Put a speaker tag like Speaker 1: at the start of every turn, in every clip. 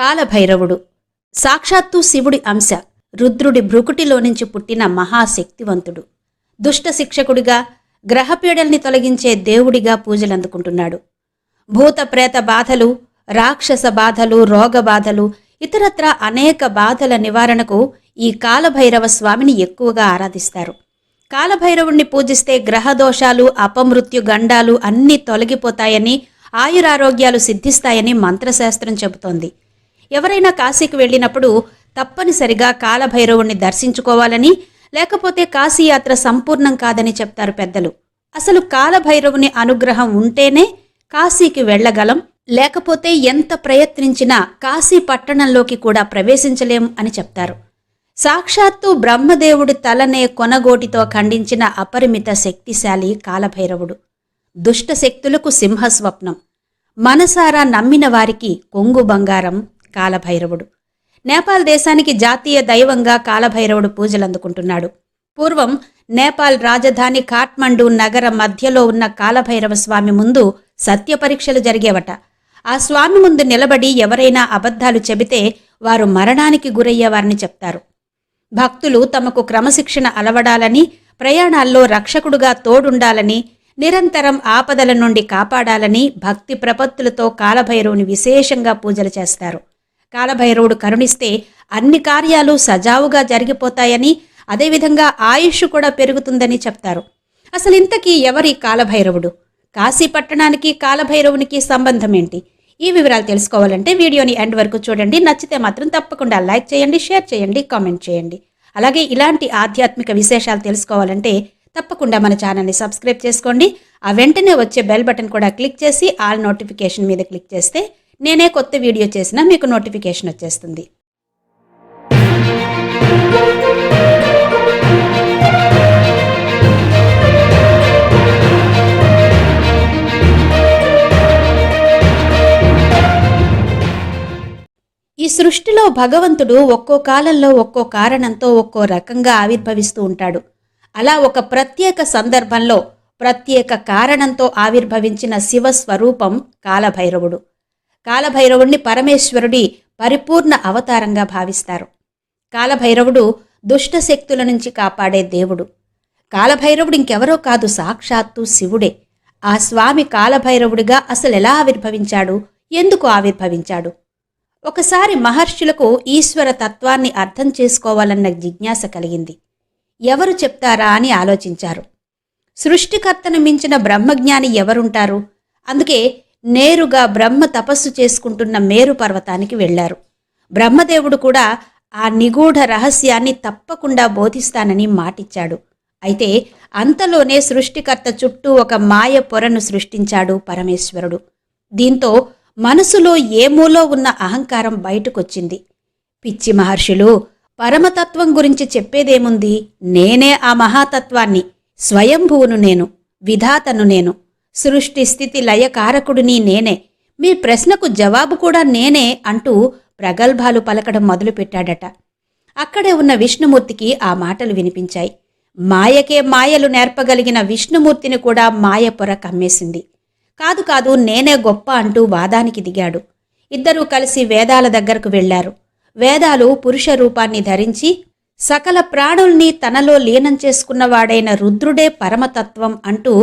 Speaker 1: కాలభైరవుడు సాక్షాత్తు శివుడి అంశ. రుద్రుడి భృకుటిలో నుంచి పుట్టిన మహాశక్తివంతుడు. దుష్ట శిక్షకుడిగా, గ్రహపీడల్ని తొలగించే దేవుడిగా పూజలందుకుంటున్నాడు. భూత ప్రేత బాధలు, రాక్షస బాధలు, రోగ బాధలు, ఇతరత్రా అనేక బాధల నివారణకు ఈ కాలభైరవ స్వామిని ఎక్కువగా ఆరాధిస్తారు. కాలభైరవుణ్ణి పూజిస్తే గ్రహదోషాలు, అపమృత్యు గండాలు అన్నీ తొలగిపోతాయని, ఆయురారోగ్యాలు సిద్ధిస్తాయని మంత్రశాస్త్రం చెబుతోంది. ఎవరైనా కాశీకి వెళ్ళినప్పుడు తప్పనిసరిగా కాలభైరవుణ్ణి దర్శించుకోవాలని, లేకపోతే కాశీయాత్ర సంపూర్ణం కాదని చెప్తారు పెద్దలు. అసలు కాలభైరవుని అనుగ్రహం ఉంటేనే కాశీకి వెళ్ళగలం, లేకపోతే ఎంత ప్రయత్నించినా కాశీ పట్టణంలోకి కూడా ప్రవేశించలేం అని చెప్తారు. సాక్షాత్తు బ్రహ్మదేవుడి తలనే కొనగోటితో ఖండించిన అపరిమిత శక్తిశాలి కాలభైరవుడు. దుష్ట శక్తులకు సింహస్వప్నం, మనసారా నమ్మిన వారికి కొంగు బంగారం కాలభైరవుడు. నేపాల్ దేశానికి జాతీయ దైవంగా కాలభైరవుడు పూజలందుకుంటున్నాడు. పూర్వం నేపాల్ రాజధాని కాఠ్మండు నగర మధ్యలో ఉన్న కాలభైరవ స్వామి ముందు సత్య పరీక్షలు జరిగేవట. ఆ స్వామి ముందు నిలబడి ఎవరైనా అబద్ధాలు చెబితే వారు మరణానికి గురయ్యేవారని చెప్తారు. భక్తులు తమకు క్రమశిక్షణ అలవడాలని, ప్రయాణాల్లో రక్షకుడుగా తోడుండాలని, నిరంతరం ఆపదల నుండి కాపాడాలని భక్తి ప్రపత్తులతో కాలభైరవుని విశేషంగా పూజలు చేస్తారు. కాలభైరవుడు కరుణిస్తే అన్ని కార్యాలు సజావుగా జరిగిపోతాయని, అదేవిధంగా ఆయుష్ కూడా పెరుగుతుందని చెప్తారు. అసలు ఇంతకీ ఎవరి కాలభైరవుడు? కాశీ పట్టణానికి కాలభైరవునికి సంబంధం ఏంటి? ఈ వివరాలు తెలుసుకోవాలంటే వీడియోని ఎండ్ వరకు చూడండి. నచ్చితే మాత్రం తప్పకుండా లైక్ చేయండి, షేర్ చేయండి, కామెంట్ చేయండి. అలాగే ఇలాంటి ఆధ్యాత్మిక విశేషాలు తెలుసుకోవాలంటే తప్పకుండా మన ఛానల్ని సబ్స్క్రైబ్ చేసుకోండి. ఆ వెంటనే వచ్చే బెల్ బటన్ కూడా క్లిక్ చేసి ఆల్ నోటిఫికేషన్ మీద క్లిక్ చేస్తే నేనే కొత్త వీడియో చేసినా మీకు నోటిఫికేషన్ వచ్చేస్తుంది. ఈ సృష్టిలో భగవంతుడు ఒక్కో కాలంలో ఒక్కో కారణంతో ఒక్కో రకంగా ఆవిర్భవిస్తూ ఉంటాడు. అలా ఒక ప్రత్యేక సందర్భంలో ప్రత్యేక కారణంతో ఆవిర్భవించిన శివస్వరూపం కాలభైరవుడు. కాలభైరవుణ్ణి పరమేశ్వరుడి పరిపూర్ణ అవతారంగా భావిస్తారు. కాలభైరవుడు దుష్ట శక్తుల నుంచి కాపాడే దేవుడు. కాలభైరవుడు ఇంకెవరో కాదు, సాక్షాత్తు శివుడే. ఆ స్వామి కాలభైరవుడిగా అసలెలా ఆవిర్భవించాడు? ఎందుకు ఆవిర్భవించాడు? ఒకసారి మహర్షులకు ఈశ్వర తత్వాన్ని అర్థం చేసుకోవాలన్న జిజ్ఞాస కలిగింది. ఎవరు చెప్తారా అని ఆలోచించారు. సృష్టికర్తను మించిన బ్రహ్మజ్ఞాని ఎవరుంటారు? అందుకే నేరుగా బ్రహ్మ తపస్సు చేసుకుంటున్న మేరు పర్వతానికి వెళ్లారు. బ్రహ్మదేవుడు కూడా ఆ నిగూఢ రహస్యాన్ని తప్పకుండా బోధిస్తానని మాటిచ్చాడు. అయితే అంతలోనే సృష్టికర్త చుట్టూ ఒక మాయ పొరను సృష్టించాడు పరమేశ్వరుడు. దీంతో మనసులో ఏమూలో ఉన్న అహంకారం బయటకొచ్చింది. పిచ్చి మహర్షులు, పరమతత్వం గురించి చెప్పేదేముంది? నేనే ఆ మహాతత్వాన్ని, స్వయంభువును నేను, విధాతను నేను, సృష్టి స్థితి లయకారకుడిని నేనే, మీ ప్రశ్నకు జవాబు కూడా నేనే అంటూ ప్రగల్భాలు పలకడం మొదలుపెట్టాడట. అక్కడే ఉన్న విష్ణుమూర్తికి ఆ మాటలు వినిపించాయి. మాయకే మాయలు నేర్పగలిగిన విష్ణుమూర్తిని కూడా మాయ పొర కమ్మేసింది. కాదు కాదు, నేనే గొప్ప అంటూ వాదానికి దిగాడు. ఇద్దరూ కలిసి వేదాల దగ్గరకు వెళ్లారు. వేదాలు పురుష రూపాన్ని ధరించి సకల ప్రాణుల్ని తనలో లీనం చేసుకున్నవాడైన రుద్రుడే పరమతత్వం అంటూ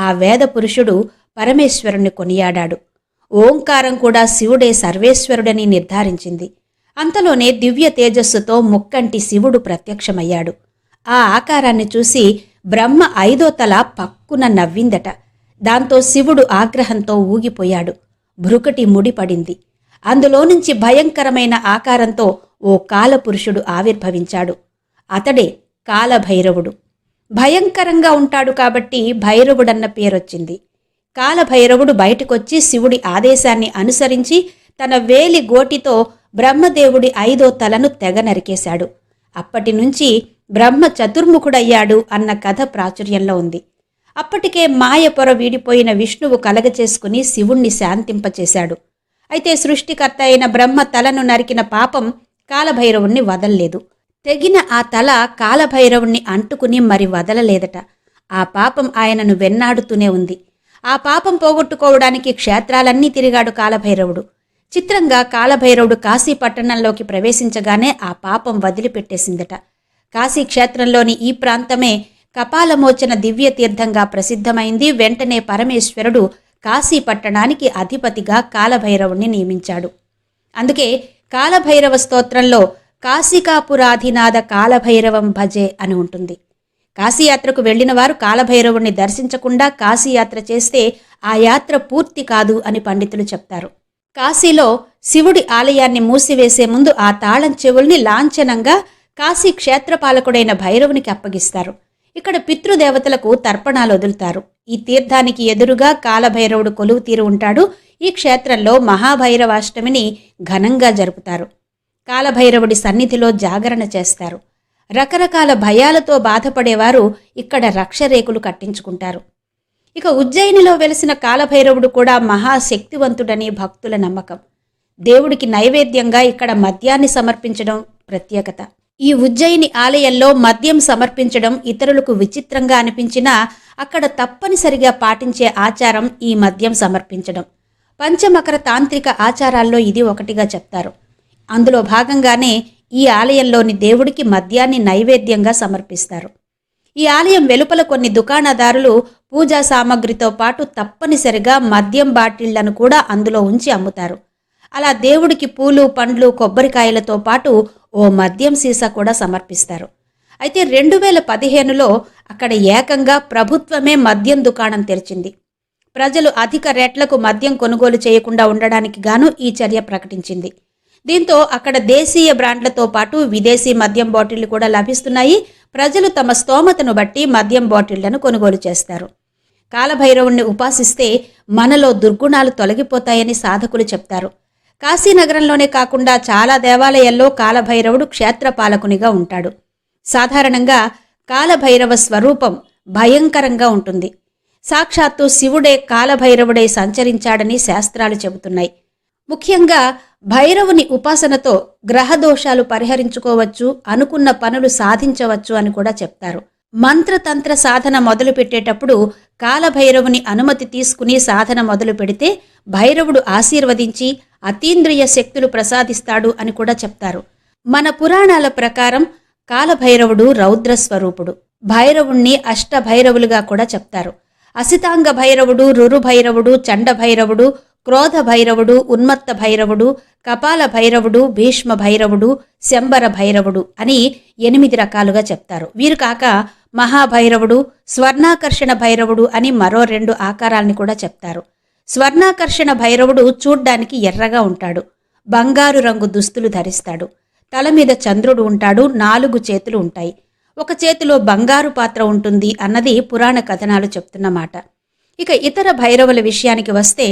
Speaker 1: ఆ వేద పురుషుడు పరమేశ్వరుణ్ణి కొనియాడాడు. ఓంకారం కూడా శివుడే సర్వేశ్వరుడని నిర్ధారించింది. అంతలోనే దివ్య తేజస్సుతో ముక్కంటి శివుడు ప్రత్యక్షమయ్యాడు. ఆ ఆకారాన్ని చూసి బ్రహ్మ 5వ తల పక్కున నవ్విందట. దాంతో శివుడు ఆగ్రహంతో ఊగిపోయాడు. భృకుటి ముడిపడింది. అందులో నుంచి భయంకరమైన ఆకారంతో ఓ కాలపురుషుడు ఆవిర్భవించాడు. అతడే కాలభైరవుడు. భయంకరంగా ఉంటాడు కాబట్టి భైరవుడన్న పేరొచ్చింది. కాలభైరవుడు బయటకొచ్చి శివుడి ఆదేశాన్ని అనుసరించి తన వేలి గోటితో బ్రహ్మదేవుడి 5వ తలను తెగ నరికేశాడు. అప్పటినుంచి బ్రహ్మ చతుర్ముఖుడయ్యాడు అన్న కథ ప్రాచుర్యంలో ఉంది. అప్పటికే మాయ పొర వీడిపోయిన విష్ణువు కలగచేసుకుని శివుణ్ణి శాంతింపచేశాడు. అయితే సృష్టికర్త అయిన బ్రహ్మ తలను నరికిన పాపం కాలభైరవుణ్ణి వదల్లేదు. తెగిన ఆ తల కాలభైరవుణ్ణి అంటుకుని మరి వదలలేదట. ఆ పాపం ఆయనను వెన్నాడుతూనే ఉంది. ఆ పాపం పోగొట్టుకోవడానికి క్షేత్రాలన్నీ తిరిగాడు కాలభైరవుడు. చిత్రంగా కాలభైరవుడు కాశీ పట్టణంలోకి ప్రవేశించగానే ఆ పాపం వదిలిపెట్టేసిందట. కాశీ క్షేత్రంలోని ఈ ప్రాంతమే కపాలమోచన దివ్య తీర్థంగా ప్రసిద్ధమైంది. వెంటనే పరమేశ్వరుడు కాశీ పట్టణానికి అధిపతిగా కాలభైరవుణ్ణి నియమించాడు. అందుకే కాలభైరవ స్తోత్రంలో కాశికాపురాధినాథ కాలభైరవం భజే అని ఉంటుంది. కాశీయాత్రకు వెళ్లిన వారు కాలభైరవుణ్ణి దర్శించకుండా కాశీయాత్ర చేస్తే ఆ యాత్ర పూర్తి కాదు అని పండితులు చెప్తారు. కాశీలో శివుడి ఆలయాన్ని మూసివేసే ముందు ఆ తాళం చెవుల్ని లాంఛనంగా కాశీ క్షేత్రపాలకుడైన భైరవునికి అప్పగిస్తారు. ఇక్కడ పితృదేవతలకు తర్పణాలు వదులుతారు. ఈ తీర్థానికి ఎదురుగా కాలభైరవుడు కొలువు తీరు ఉంటాడు. ఈ క్షేత్రంలో మహాభైరవాష్టమిని ఘనంగా జరుపుతారు. కాలభైరవుడి సన్నిధిలో జాగరణ చేస్తారు. రకరకాల భయాలతో బాధపడేవారు ఇక్కడ రక్షరేకులు కట్టించుకుంటారు. ఇక ఉజ్జయినిలో వెలిసిన కాలభైరవుడు కూడా మహాశక్తివంతుడని భక్తుల నమ్మకం. దేవుడికి నైవేద్యంగా ఇక్కడ మద్యాన్ని సమర్పించడం ప్రత్యేకత. ఈ ఉజ్జయిని ఆలయంలో మద్యం సమర్పించడం ఇతరులకు విచిత్రంగా అనిపించినా అక్కడ తప్పనిసరిగా పాటించే ఆచారం ఈ మద్యం సమర్పించడం. పంచమకర తాంత్రిక ఆచారాల్లో ఇది ఒకటిగా చెప్తారు. అందులో భాగంగానే ఈ ఆలయంలోని దేవుడికి మద్యాన్ని నైవేద్యంగా సమర్పిస్తారు. ఈ ఆలయం వెలుపల కొన్ని దుకాణదారులు పూజా సామగ్రితో పాటు తప్పనిసరిగా మద్యం బాటిళ్లను కూడా అందులో ఉంచి అమ్ముతారు. అలా దేవుడికి పూలు, పండ్లు, కొబ్బరికాయలతో పాటు ఓ మద్యం సీసా కూడా సమర్పిస్తారు. అయితే 2015లో అక్కడ ఏకంగా ప్రభుత్వమే మద్యం దుకాణం తెరిచింది. ప్రజలు అధిక రేట్లకు మద్యం కొనుగోలు చేయకుండా ఉండడానికి గాను ఈ చర్య ప్రకటించింది. దీంతో అక్కడ దేశీయ బ్రాండ్లతో పాటు విదేశీ మద్యం బాటిళ్లు కూడా లభిస్తున్నాయి. ప్రజలు తమ స్తోమతను బట్టి మద్యం బాటిళ్లను కొనుగోలు చేస్తారు. కాలభైరవుణ్ణి ఉపాసిస్తే మనలో దుర్గుణాలు తొలగిపోతాయని సాధకులు చెప్తారు. కాశీనగరంలోనే కాకుండా చాలా దేవాలయాల్లో కాలభైరవుడు క్షేత్రపాలకునిగా ఉంటాడు. సాధారణంగా కాలభైరవ స్వరూపం భయంకరంగా ఉంటుంది. సాక్షాత్తు శివుడే కాలభైరవుడై సంచరించాడని శాస్త్రాలు చెబుతున్నాయి. ముఖ్యంగా భైరవుని ఉపాసనతో గ్రహదోషాలు పరిహరించుకోవచ్చు, అనుకున్న పనులు సాధించవచ్చు అని కూడా చెప్తారు. మంత్రతంత్ర సాధన మొదలు పెట్టేటప్పుడు కాలభైరవుని అనుమతి తీసుకుని సాధన మొదలు పెడితే భైరవుడు ఆశీర్వదించి అతీంద్రియ శక్తులు ప్రసాదిస్తాడు అని కూడా చెప్తారు. మన పురాణాల ప్రకారం కాలభైరవుడు రౌద్ర స్వరూపుడు. భైరవుణ్ణి అష్టభైరవులుగా కూడా చెప్తారు. అసితాంగ భైరవుడు, రురుభైరవుడు, చండభైరవుడు, క్రోధ భైరవుడు, ఉన్మత్త భైరవుడు, కపాల భైరవుడు, భీష్మ భైరవుడు, శంబర భైరవుడు అని 8 రకాలుగా చెప్తారు. వీరు కాక మహాభైరవుడు, స్వర్ణాకర్షణ భైరవుడు అని మరో 2 ఆకారాల్ని కూడా చెప్తారు. స్వర్ణాకర్షణ భైరవుడు చూడ్డానికి ఎర్రగా ఉంటాడు. బంగారు రంగు దుస్తులు ధరిస్తాడు. తల మీద చంద్రుడు ఉంటాడు. 4 చేతులు ఉంటాయి. ఒక చేతిలో బంగారు పాత్ర ఉంటుంది అన్నది పురాణ కథనాలు చెప్తున్నమాట. ఇక ఇతర భైరవుల విషయానికి వస్తే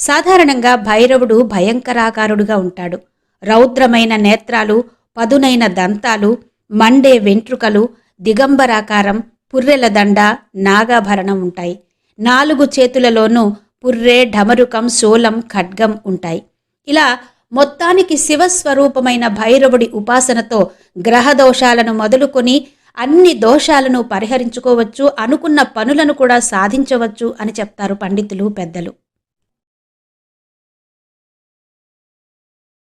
Speaker 1: సాధారణంగా భైరవుడు భయంకరాకారుడుగా ఉంటాడు. రౌద్రమైన నేత్రాలు, పదునైన దంతాలు, మండే వెంట్రుకలు, దిగంబరాకారం, పుర్రెల దండ, నాగాభరణం ఉంటాయి. 4 చేతులలోనూ పుర్రె, ఢమరుకం, శూలం, ఖడ్గం ఉంటాయి. ఇలా మొత్తానికి శివస్వరూపమైన భైరవుడి ఉపాసనతో గ్రహదోషాలను మొదలుకొని అన్ని దోషాలను పరిహరించుకోవచ్చు, అనుకున్న పనులను కూడా సాధించవచ్చు అని చెప్తారు పండితులు, పెద్దలు.